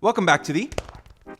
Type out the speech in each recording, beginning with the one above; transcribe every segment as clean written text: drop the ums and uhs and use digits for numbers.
Welcome back to the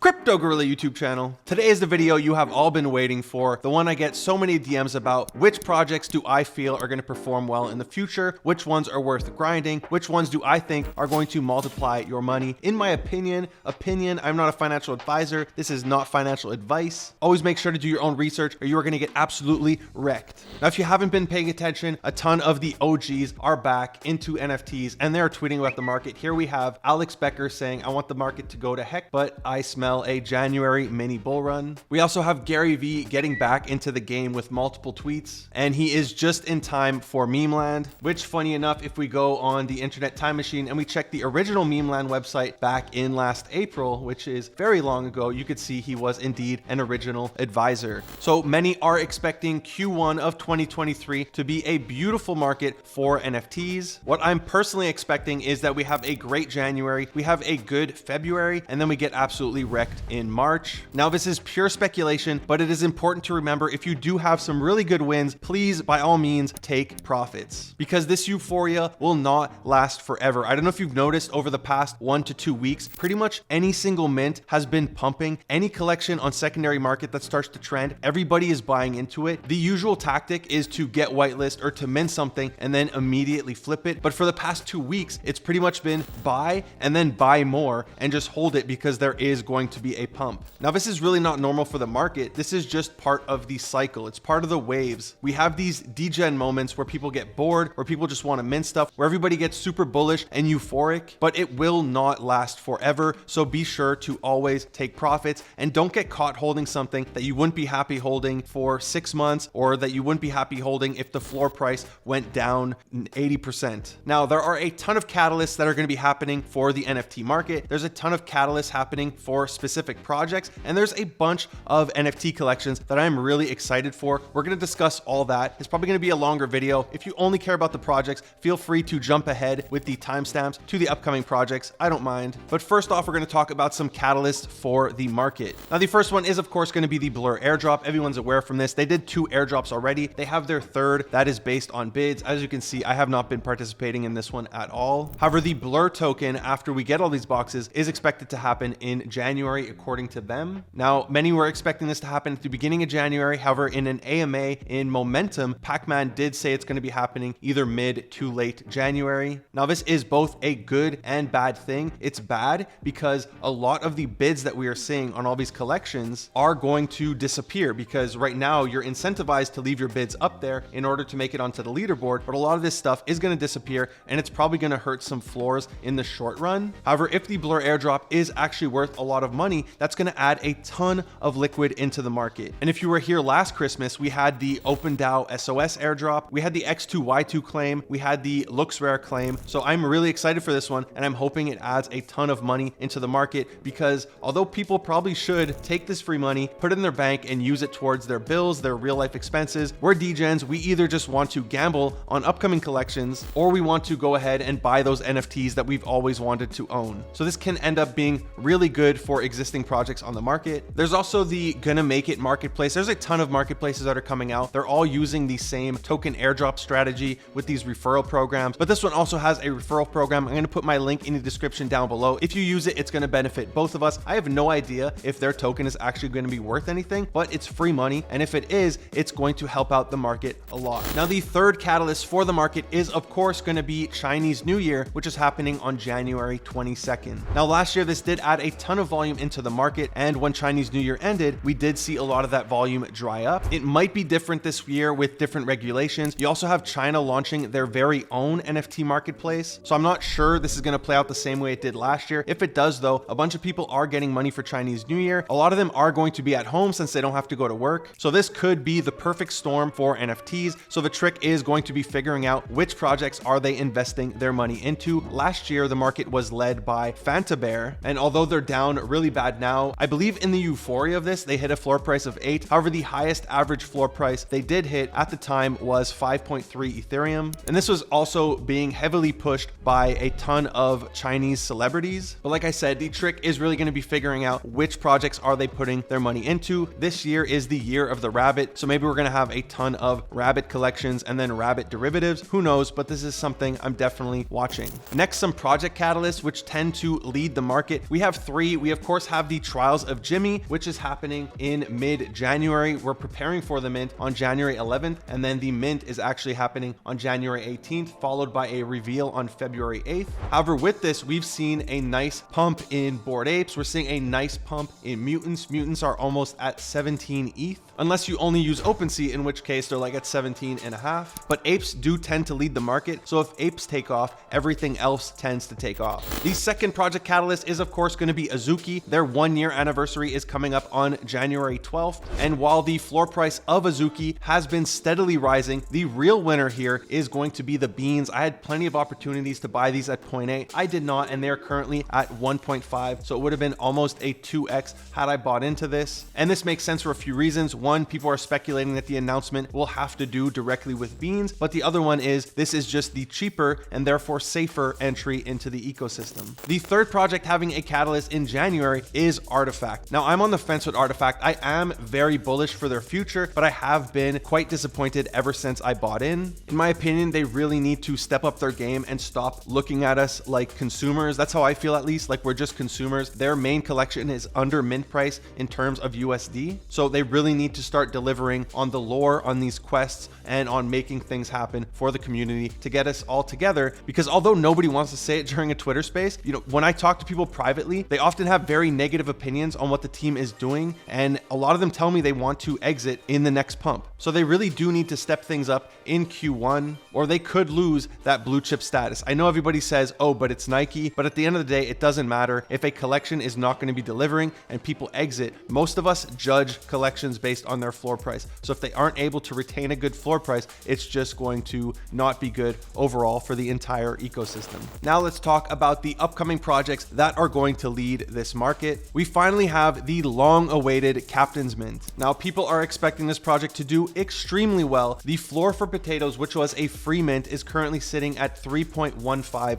Crypto Gorilla YouTube channel. Today is the video you have all been waiting for, the one I get so many DMs about. Which projects do I feel are going to perform well in the future? Which ones are worth grinding? Which ones do I think are going to multiply your money? In my opinion, I'm not a financial advisor. This is not financial advice. Always make sure to do your own research or you are going to get absolutely wrecked. Now, if you haven't been paying attention, a ton of the OGs are back into NFTs and they're tweeting about the market. Here we have Alex Becker saying, I want the market to go to heck, but I smell a January mini bull run. We also have Gary Vee getting back into the game with multiple tweets, and he is just in time for Memeland, which, funny enough, if we go on the internet time machine and we check the original Memeland website back in last April, which is very long ago, you could see he was indeed an original advisor. So many are expecting Q1 of 2023 to be a beautiful market for NFTs. What I'm personally expecting is that we have a great January, we have a good February, and then we get absolutely wrecked in March. Now, this is pure speculation, but it is important to remember if you do have some really good wins, please, by all means, take profits, because this euphoria will not last forever. I don't know if you've noticed over the past 1 to 2 weeks, pretty much any single mint has been pumping. Any collection on secondary market that starts to trend, everybody is buying into it. The usual tactic is to get whitelist or to mint something and then immediately flip it. But for the past 2 weeks, it's pretty much been buy and then buy more and just hold it because there is going to be a pump. Now, this is really not normal for the market. This is just part of the cycle. It's part of the waves. We have these degen moments where people get bored, where people just want to mint stuff, where everybody gets super bullish and euphoric, but it will not last forever. So be sure to always take profits and don't get caught holding something that you wouldn't be happy holding for 6 months, or that you wouldn't be happy holding if the floor price went down 80%. Now, there are a ton of catalysts that are going to be happening for the NFT market. There's a ton of catalysts happening for specific projects, and there's a bunch of NFT collections that I'm really excited for. We're going to discuss all that. It's probably going to be a longer video. If you only care about the projects, feel free to jump ahead with the timestamps to the upcoming projects. I don't mind. But first off, we're going to talk about some catalysts for the market. Now, the first one is, of course, going to be the Blur airdrop. Everyone's aware from this. They did 2 airdrops already. They have their third that is based on bids. As you can see, I have not been participating in this one at all. However, the Blur token, after we get all these boxes, is expected to happen in January, according to them. Now, many were expecting this to happen at the beginning of January. However, in an AMA in Momentum, Pac-Man did say it's going to be happening either mid to late January. Now, this is both a good and bad thing. It's bad because a lot of the bids that we are seeing on all these collections are going to disappear, because right now you're incentivized to leave your bids up there in order to make it onto the leaderboard, but a lot of this stuff is going to disappear and it's probably going to hurt some floors in the short run. However, if the Blur airdrop is actually worth a lot of money, that's going to add a ton of liquid into the market. And if you were here last Christmas, we had the OpenDAO SOS airdrop, we had the X2Y2 claim, we had the LooksRare claim. So I'm really excited for this one, and I'm hoping it adds a ton of money into the market, because although people probably should take this free money, put it in their bank and use it towards their bills, their real life expenses, we're degens. We either just want to gamble on upcoming collections, or we want to go ahead and buy those NFTs that we've always wanted to own. So this can end up being really good for existing projects on the market. There's also the Gonna Make It marketplace. There's a ton of marketplaces that are coming out. They're all using the same token airdrop strategy with these referral programs, but this one also has a referral program. I'm going to put my link in the description down below. If you use it, it's going to benefit both of us. I have no idea if their token is actually going to be worth anything, but it's free money, and if it is, it's going to help out the market a lot. Now, the third catalyst for the market is, of course, going to be Chinese New Year, which is happening on January 22nd. Now, last year, this did add a ton of volume into the market, and when Chinese New Year ended, we did see a lot of that volume dry up. It might be different this year with different regulations. You also have China launching their very own NFT marketplace, so I'm not sure this is going to play out the same way it did last year. If it does, though, a bunch of people are getting money for Chinese New Year. A lot of them are going to be at home since they don't have to go to work, so this could be the perfect storm for NFTs. So the trick is going to be figuring out which projects are they investing their money into. Last year, the market was led by Fanta Bear, and although they're down really bad bad now. I believe in the euphoria of this, they hit a floor price of 8. However, the highest average floor price they did hit at the time was 5.3 Ethereum. And this was also being heavily pushed by a ton of Chinese celebrities. But like I said, the trick is really going to be figuring out which projects are they putting their money into. This year is the year of the rabbit. So maybe we're going to have a ton of rabbit collections and then rabbit derivatives. Who knows? But this is something I'm definitely watching. Next, some project catalysts, which tend to lead the market. We have 3. We of course have the Trials of Jimmy, which is happening in mid-January. We're preparing for the mint on January 11th. And then the mint is actually happening on January 18th, followed by a reveal on February 8th. However, with this, we've seen a nice pump in Bored Apes. We're seeing a nice pump in Mutants. Mutants are almost at 17 ETH, unless you only use OpenSea, in which case they're like at 17.5. But apes do tend to lead the market. So if apes take off, everything else tends to take off. The second project catalyst is of course going to be Azuki. Their 1-year anniversary is coming up on January 12th. And while the floor price of Azuki has been steadily rising, the real winner here is going to be the beans. I had plenty of opportunities to buy these at 0.8. I did not, and they're currently at 1.5. So it would have been almost a 2x had I bought into this. And this makes sense for a few reasons. One, people are speculating that the announcement will have to do directly with beans, but the other one is this is just the cheaper and therefore safer entry into the ecosystem. The third project having a catalyst in January is Artifact. Now, I'm on the fence with Artifact. I am very bullish for their future, but I have been quite disappointed ever since I bought in. In my opinion, they really need to step up their game and stop looking at us like consumers. That's how I feel, at least, like we're just consumers. Their main collection is under mint price in terms of USD. So they really need to start delivering on the lore, on these quests, and on making things happen for the community to get us all together. Because although nobody wants to say it during a Twitter space, you know, when I talk to people privately, they often have very negative opinions on what the team is doing. And a lot of them tell me they want to exit in the next pump. So they really do need to step things up in Q1, or they could lose that blue chip status. I know everybody says, oh, but it's Nike, but at the end of the day, it doesn't matter. If a collection is not going to be delivering and people exit, most of us judge collections based on their floor price. So if they aren't able to retain a good floor price, it's just going to not be good overall for the entire ecosystem. Now let's talk about the upcoming projects that are going to lead this market. We finally have the long-awaited Captainz mint. Now people are expecting this project to do extremely well. The floor for potatoes, which was a free mint, is currently sitting at 3.15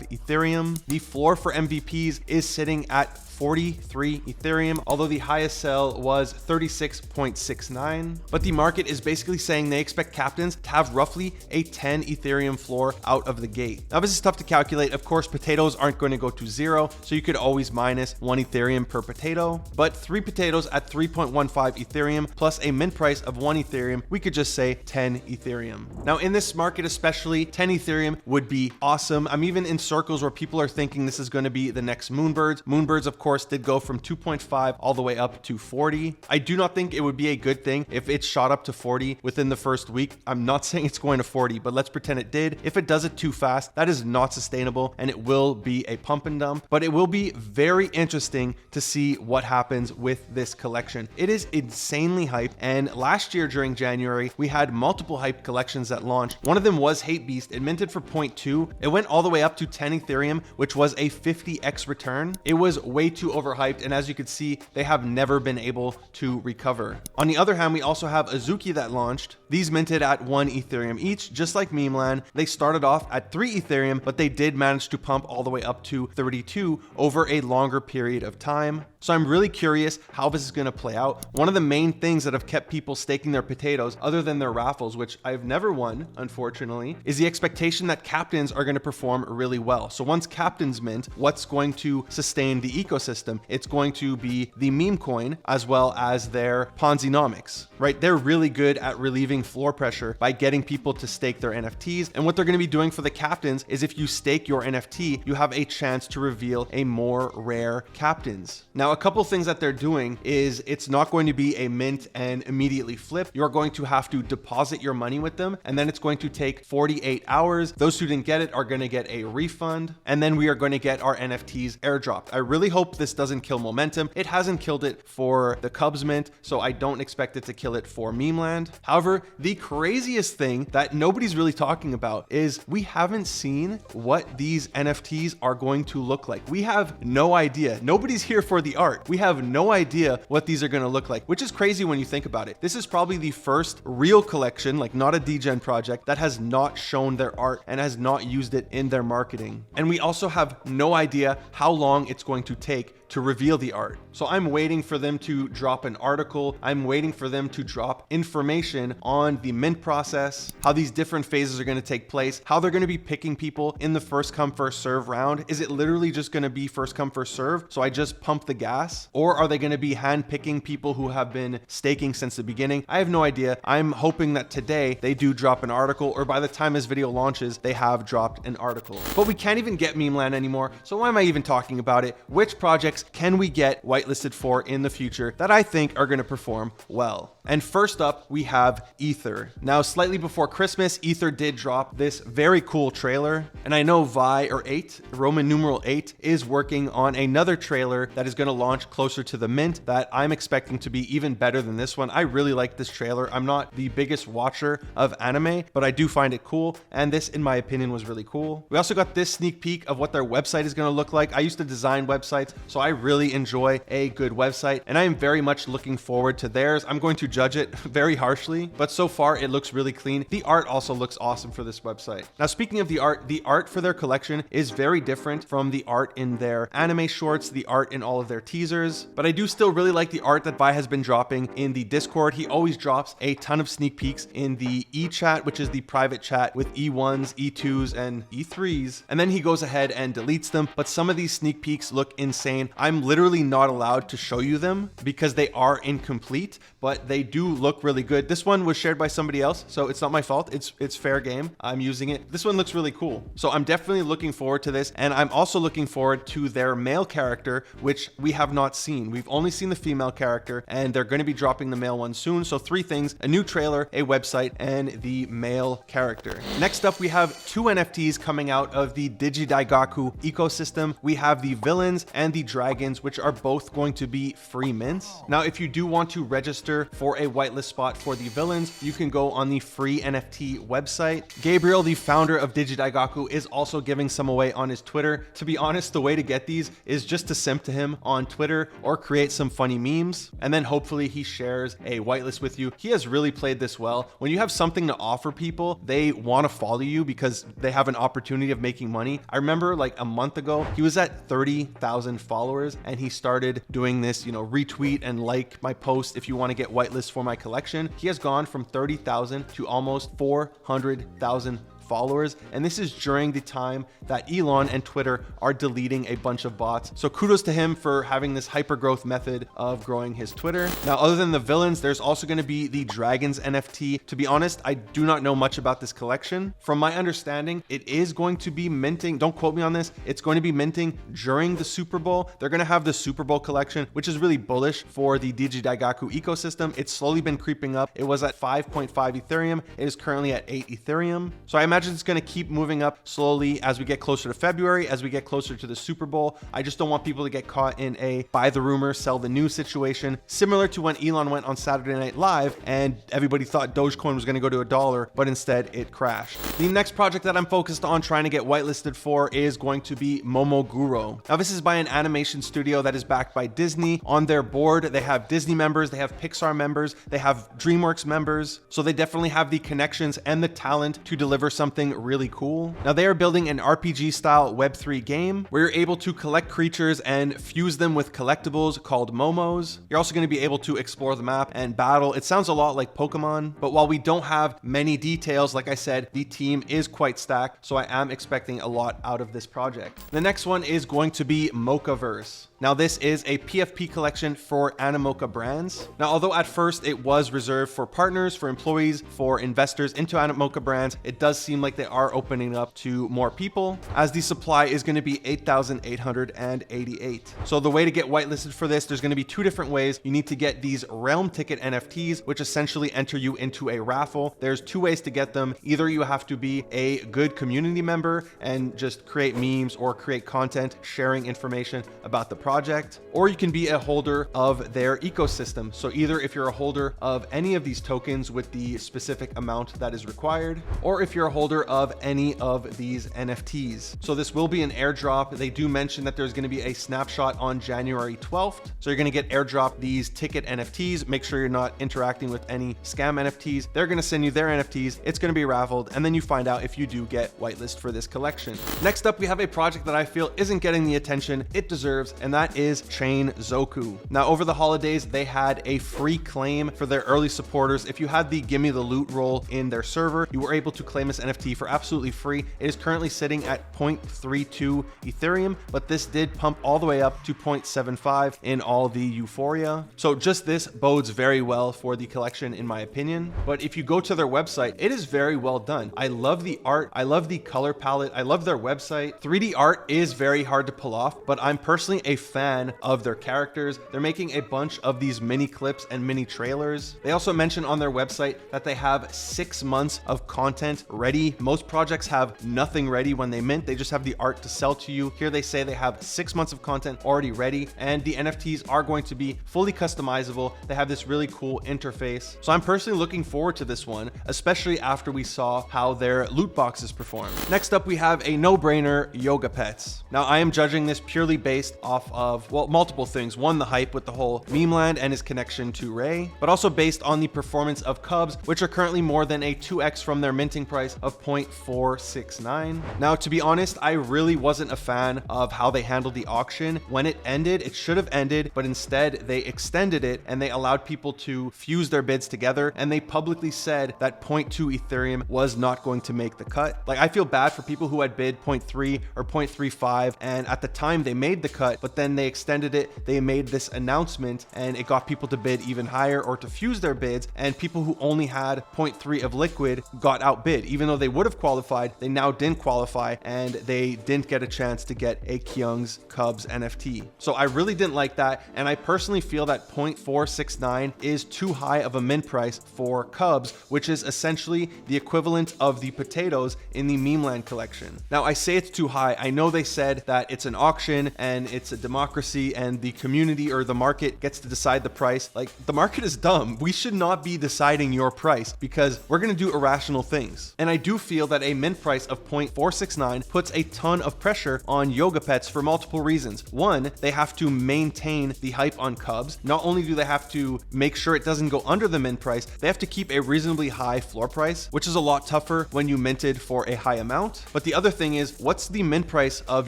Ethereum. The floor for MVPs is sitting at 43 Ethereum, although the highest sell was 36.69. But the market is basically saying they expect Captainz to have roughly a 10 Ethereum floor out of the gate. Now this is tough to calculate. Of course, potatoes aren't going to go to 0, so you could always minus 1 Ethereum per potato. But 3 potatoes at 3.15 Ethereum plus a mint price of 1 Ethereum, we could just say 10 Ethereum. Now in this market especially, 10 Ethereum would be awesome. I'm even in circles where people are thinking this is going to be the next Moonbirds. Moonbirds, of course, did go from 2.5 all the way up to 40. I do not think it would be a good thing if it shot up to 40 within the first week. I'm not saying it's going to 40, but let's pretend it did. If it does it too fast, that is not sustainable and it will be a pump and dump. But it will be very interesting to see what happens with this collection. It is insanely hyped, and last year during January, we had multiple hyped collections that launched. One of them was Hate Beast. It minted for 0.2. It went all the way up to 10 Ethereum, which was a 50x return. It was way too overhyped, and as you could see, they have never been able to recover. On the other hand, we also have Azuki that launched. These minted at 1 Ethereum each, just like Memeland. They started off at 3 Ethereum, but they did manage to pump all the way up to 32 over a longer period of time. So I'm really curious how this is going to play out. One of the main things that have kept people staking their potatoes, other than their raffles, which I've never won, unfortunately, is the expectation that Captainz are going to perform really well. So once Captainz mint, what's going to sustain the ecosystem? It's going to be the meme coin as well as their Ponzinomics, right? They're really good at relieving floor pressure by getting people to stake their NFTs. And what they're going to be doing for the Captainz is if you stake your NFT, you have a chance to reveal a more rare Captainz. Now, a couple things that they're doing is it's not going to be a mint and immediately flip. You're going to have to deposit your money with them, and then it's going to take 48 hours. Those who didn't get it are going to get a refund, and then we are going to get our NFTs airdropped. I really hope hope this doesn't kill momentum. It hasn't killed it for the Cubs mint, so I don't expect it to kill it for Memeland. However, the craziest thing that nobody's really talking about is we haven't seen what these NFTs are going to look like. We have no idea. Nobody's here for the art. We have no idea what these are going to look like, which is crazy when you think about it. This is probably the first real collection, like not a degen project, that has not shown their art and has not used it in their marketing. And we also have no idea how long it's going to take to reveal the art. So I'm waiting for them to drop an article. I'm waiting for them to drop information on the mint process, how these different phases are going to take place, how they're going to be picking people in the first come first serve round. Is it literally just going to be first come first serve, so I just pump the gas? Or are they going to be hand picking people who have been staking since the beginning? I have no idea. I'm hoping that today they do drop an article, or by the time this video launches, they have dropped an article. But we can't even get Memeland anymore, so why am I even talking about it? Which projects can we get whitelisted for in the future that I think are going to perform well? And first up, we have Ether. Now, slightly before Christmas, Ether did drop this very cool trailer. And I know Roman numeral 8, is working on another trailer that is going to launch closer to the mint that I'm expecting to be even better than this one. I really like this trailer. I'm not the biggest watcher of anime, but I do find it cool. And this, in my opinion, was really cool. We also got this sneak peek of what their website is going to look like. I used to design websites, so I really enjoy a good website, and I am very much looking forward to theirs. I'm going to judge it very harshly, but so far it looks really clean. The art also looks awesome for this website. Now, speaking of the art for their collection is very different from the art in their anime shorts, the art in all of their teasers, but I do still really like the art that Vi has been dropping in the Discord. He always drops a ton of sneak peeks in the E-chat, which is the private chat with E1s, E2s, and E3s, and then he goes ahead and deletes them, but some of these sneak peeks look insane. I'm literally not allowed to show you them because they are incomplete, but they do look really good. This one was shared by somebody else, so it's not my fault. It's fair game. I'm using it. This one looks really cool. So I'm definitely looking forward to this, and I'm also looking forward to their male character, which we have not seen. We've only seen the female character, and they're going to be dropping the male one soon. So 3 things: a new trailer, a website, and the male character. Next up, we have 2 NFTs coming out of the Digidaigaku ecosystem. We have the Villains and the Dragons, which are both going to be free mints. Now, if you do want to register for a whitelist spot for the Villains, you can go on the free NFT website. Gabriel, the founder of Digidaigaku, is also giving some away on his Twitter. To be honest, the way to get these is just to simp to him on Twitter or create some funny memes, and then hopefully he shares a whitelist with you. He has really played this well. When you have something to offer people, they want to follow you because they have an opportunity of making money. I remember like a month ago, he was at 30,000 followers, and he started doing this, retweet and like my post if you want to get whitelist for my collection. He has gone from 30,000 to almost 400,000 followers, and this is during the time that Elon and Twitter are deleting a bunch of bots. So kudos to him for having this hyper growth method of growing his Twitter. Now, other than the Villains, there's also going to be the Dragons NFT. To be honest, I do not know much about this collection. From my understanding, it is going to be minting, don't quote me on this, it's going to be minting during the Super Bowl. They're going to have the Super Bowl collection, which is really bullish for the Digidaigaku ecosystem. It's slowly been creeping up. It was at 5.5 Ethereum. It is currently at 8 Ethereum. So I imagine it's going to keep moving up slowly as we get closer to February, as we get closer to the Super Bowl. I just don't want people to get caught in a buy the rumor, sell the news situation, similar to when Elon went on Saturday Night Live and everybody thought Dogecoin was going to go to $1, but instead it crashed. The next project that I'm focused on trying to get whitelisted for is going to be Momoguro. Now, this is by an animation studio that is backed by Disney. On their board, they have Disney members, they have Pixar members, they have DreamWorks members. So they definitely have the connections and the talent to deliver something really cool. Now, they are building an RPG style Web3 game where you're able to collect creatures and fuse them with collectibles called Momos. You're also going to be able to explore the map and battle. It sounds a lot like Pokemon, but while we don't have many details, like I said, the team is quite stacked, so I am expecting a lot out of this project. The next one is going to be Mocaverse. Now, this is a PFP collection for Animoca brands. Now, although at first it was reserved for partners, for employees, for investors into Animoca brands, it does seem seem like they are opening up to more people, as the supply is going to be 8,888. So the way to get whitelisted for this, there's going to be two different ways. You need to get these realm ticket NFTs, which essentially enter you into a raffle. There's two ways to get them. Either you have to be a good community member and just create memes or create content sharing information about the project, or you can be a holder of their ecosystem. So either if you're a holder of any of these tokens with the specific amount that is required, or if you're a holder of any of these NFTs. So this will be an airdrop. They do mention that there's going to be a snapshot on January 12th. So you're going to get airdrop these ticket NFTs. Make sure you're not interacting with any scam NFTs. They're going to send you their NFTs. It's going to be raffled, and then you find out if you do get whitelist for this collection. Next up, we have a project that I feel isn't getting the attention it deserves, and that is Chainzoku. Now, over the holidays, they had a free claim for their early supporters. If you had the Gimme the Loot role in their server, you were able to claim this NFT for absolutely free. It is currently sitting at 0.32 Ethereum, but this did pump all the way up to 0.75 in all the euphoria. So just this bodes very well for the collection, in my opinion. But if you go to their website, it is very well done. I love the art. I love the color palette. I love their website. 3D art is very hard to pull off, but I'm personally a fan of their characters. They're making a bunch of these mini clips and mini trailers. They also mention on their website that they have 6 months of content ready. Most projects have nothing ready when they mint. They just have the art to sell to you. Here they say they have 6 months of content already ready, and the NFTs are going to be fully customizable. They have this really cool interface. So I'm personally looking forward to this one, especially after we saw how their loot boxes perform. Next up, we have a no-brainer, Yogapetz. Now, I am judging this purely based off of, well, multiple things. One, the hype with the whole Memeland and his connection to Ray, but also based on the performance of Cubs, which are currently more than a 2x from their minting price of 0.469. Now, to be honest, I really wasn't a fan of how they handled the auction. When it ended, it should have ended, but instead they extended it and they allowed people to fuse their bids together, and they publicly said that 0.2 Ethereum was not going to make the cut. Like, I feel bad for people who had bid 0.3 or 0.35, and at the time they made the cut, but then they extended it. They made this announcement and it got people to bid even higher or to fuse their bids, and people who only had 0.3 of liquid got outbid. Even though they would have qualified, they now didn't qualify and they didn't get a chance to get a Kyung's Cubs NFT. So I really didn't like that, and I personally feel that 0.469 is too high of a mint price for Cubs, which is essentially the equivalent of the potatoes in the Memeland collection. Now, I say it's too high. I know they said that it's an auction and it's a democracy and the community or the market gets to decide the price. Like, the market is dumb. We should not be deciding your price because we're going to do irrational things. And I do feel that a mint price of 0.469 puts a ton of pressure on Yogapetz for multiple reasons. One, they have to maintain the hype on Cubs. Not only do they have to make sure it doesn't go under the mint price, they have to keep a reasonably high floor price, which is a lot tougher when you minted for a high amount. But the other thing is, what's the mint price of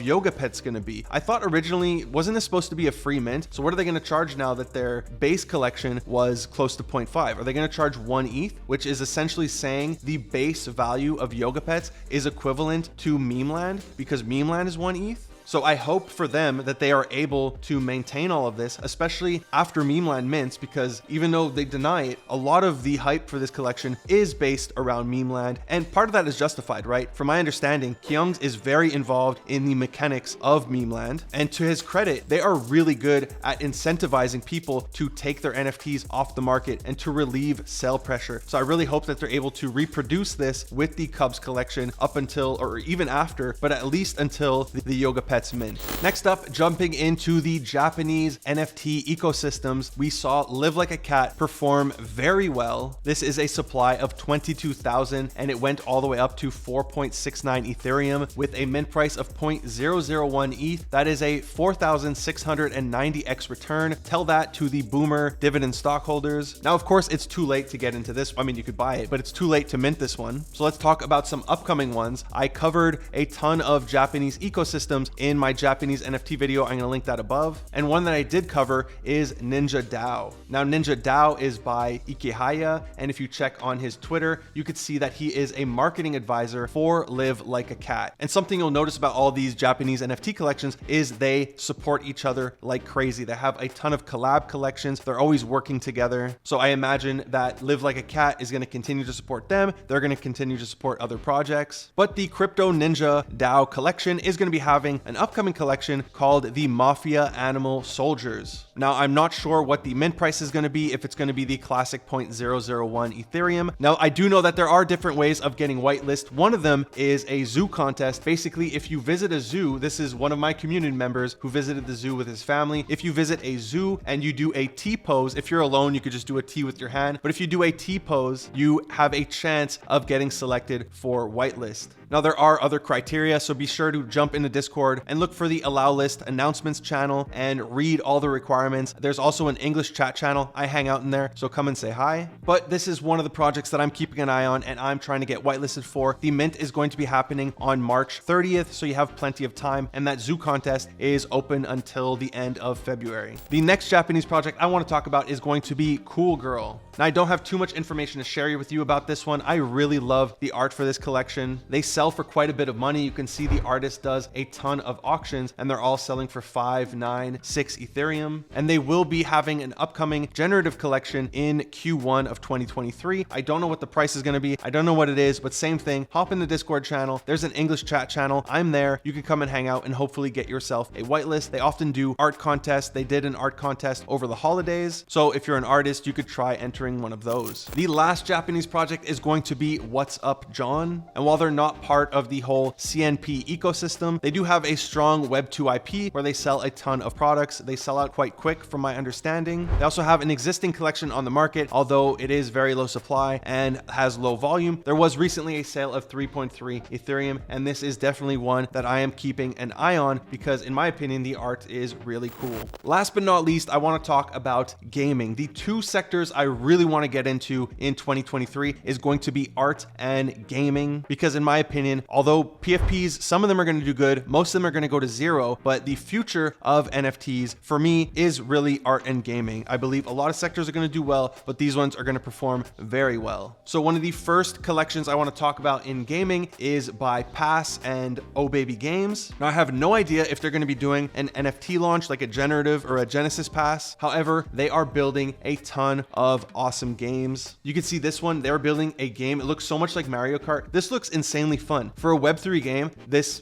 Yogapetz going to be? I thought originally, wasn't this supposed to be a free mint? So what are they going to charge now that their base collection was close to 0.5? Are they going to charge 1 ETH, which is essentially saying the base value of Yogapetz is equivalent to Memeland because Memeland is 1 ETH? So I hope for them that they are able to maintain all of this, especially after Memeland mints, because even though they deny it, a lot of the hype for this collection is based around Memeland, and part of that is justified, right? From my understanding, Kyung's is very involved in the mechanics of Memeland, and to his credit, they are really good at incentivizing people to take their NFTs off the market and to relieve sell pressure. So I really hope that they're able to reproduce this with the Cubs collection up until, or even after, but at least until the Yogapetz mint. Next up, jumping into the Japanese NFT ecosystems, we saw Live Like a Cat perform very well. This is a supply of 22,000 and it went all the way up to 4.69 Ethereum with a mint price of 0.001 ETH. That is a 4,690x return. Tell that to the boomer dividend stockholders. Now, of course, it's too late to get into this. I mean, you could buy it, but it's too late to mint this one. So let's talk about some upcoming ones. I covered a ton of Japanese ecosystems in my Japanese NFT video. I'm gonna link that above. And one that I did cover is Ninja DAO. Now, Ninja DAO is by Ikehaya, and if you check on his Twitter, you could see that he is a marketing advisor for Live Like a Cat. And something you'll notice about all these Japanese NFT collections is they support each other like crazy. They have a ton of collab collections. They're always working together. So I imagine that Live Like a Cat is going to continue to support them. They're going to continue to support other projects. But the Crypto Ninja DAO collection is going to be having an upcoming collection called the Mafia Animal Soldiers. Now, I'm not sure what the mint price is going to be, if it's going to be the classic 0.001 Ethereum. Now, I do know that there are different ways of getting whitelist. One of them is a zoo contest. Basically, if you visit a zoo, this is one of my community members who visited the zoo with his family. If you visit a zoo and you do a T pose, if you're alone, you could just do a T with your hand. But if you do a T pose, you have a chance of getting selected for whitelist. Now, there are other criteria, so be sure to jump into Discord and look for the Allow List announcements channel and read all the requirements. There's also an English chat channel. I hang out in there, so come and say hi. But this is one of the projects that I'm keeping an eye on and I'm trying to get whitelisted for. The mint is going to be happening on March 30th, so you have plenty of time, and that zoo contest is open until the end of February. The next Japanese project I want to talk about is going to be Cool Girl. Now, I don't have too much information to share with you about this one. I really love the art for this collection. They sell for quite a bit of money. You can see the artist does a ton of auctions and they're all selling for 5, 9, 6 Ethereum. And they will be having an upcoming generative collection in Q1 of 2023. I don't know what the price is going to be. I don't know what it is, but same thing. Hop in the Discord channel. There's an English chat channel. I'm there. You can come and hang out and hopefully get yourself a whitelist. They often do art contests. They did an art contest over the holidays. So if you're an artist, you could try entering one of those. The last Japanese project is going to be What's Up John. And while they're not part of the whole CNP ecosystem, they do have a strong Web2 IP where they sell a ton of products. They sell out quite quick from my understanding. They also have an existing collection on the market, although it is very low supply and has low volume. There was recently a sale of 3.3 Ethereum, and this is definitely one that I am keeping an eye on because in my opinion, the art is really cool. Last but not least, I want to talk about gaming. The two sectors I really want to get into in 2023 is going to be art and gaming, because in my opinion, although PFPs, some of them are going to do good, most of them are going to go to zero, but the future of NFTs for me is really art and gaming. I believe a lot of sectors are going to do well, but these ones are going to perform very well. So one of the first collections I want to talk about in gaming is by Pass and OhBabyGames. Now, I have no idea if they're going to be doing an NFT launch like a generative or a Genesis Pass. However, they are building a ton of awesome games. You can see this one, they're building a game. It looks so much like Mario Kart. This looks insanely fun. For a Web3 game,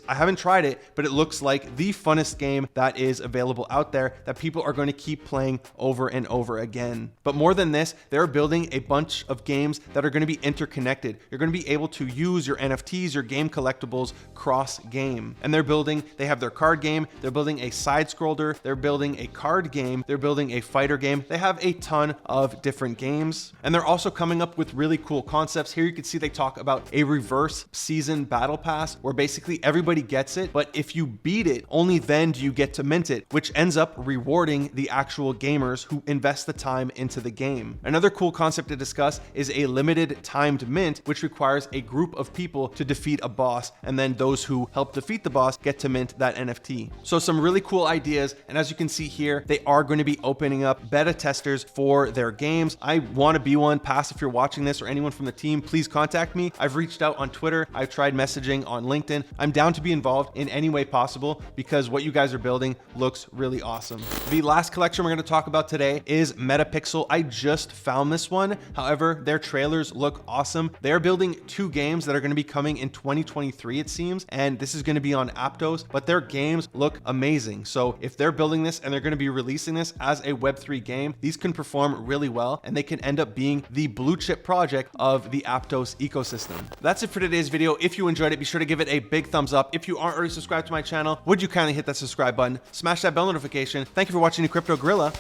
I haven't tried it, but it looks like the funnest game that is available out there that people are going to keep playing over and over again. But more than this, they're building a bunch of games that are going to be interconnected. You're going to be able to use your NFTs, your game collectibles cross game. And they have their card game, they're building a side scroller, they're building a card game, they're building a fighter game. They have a ton of different games. And they're also coming up with really cool concepts. Here you can see they talk about a reverse season battle pass where basically everybody gets it, but if you beat it, only then do you get to mint it, which ends up rewarding the actual gamers who invest the time into the game. Another cool concept to discuss is a limited timed mint, which requires a group of people to defeat a boss, and then those who help defeat the boss get to mint that NFT. So some really cool ideas, and as you can see here, they are going to be opening up beta testers for their games. I want to be one. Pass, if you're watching this or anyone from the team, please contact me. I've reached out on Twitter. I've tried messaging on LinkedIn. I'm down to be involved in any way possible because what you guys are building looks really awesome. The last collection we're going to talk about today is MetaPixel. I just found this one. However, their trailers look awesome. They're building 2 games that are going to be coming in 2023, it seems, and this is going to be on Aptos, but their games look amazing. So if they're building this and they're going to be releasing this as a Web3 game, these can perform really well and they can end up being the blue chip project of the Aptos ecosystem. That's it for today's video. If you enjoyed it, be sure to give it a big thumbs up. If you aren't already subscribed to my channel, would you kindly hit that subscribe button, smash that bell notification. Thank you for watching the Crypto Gorilla.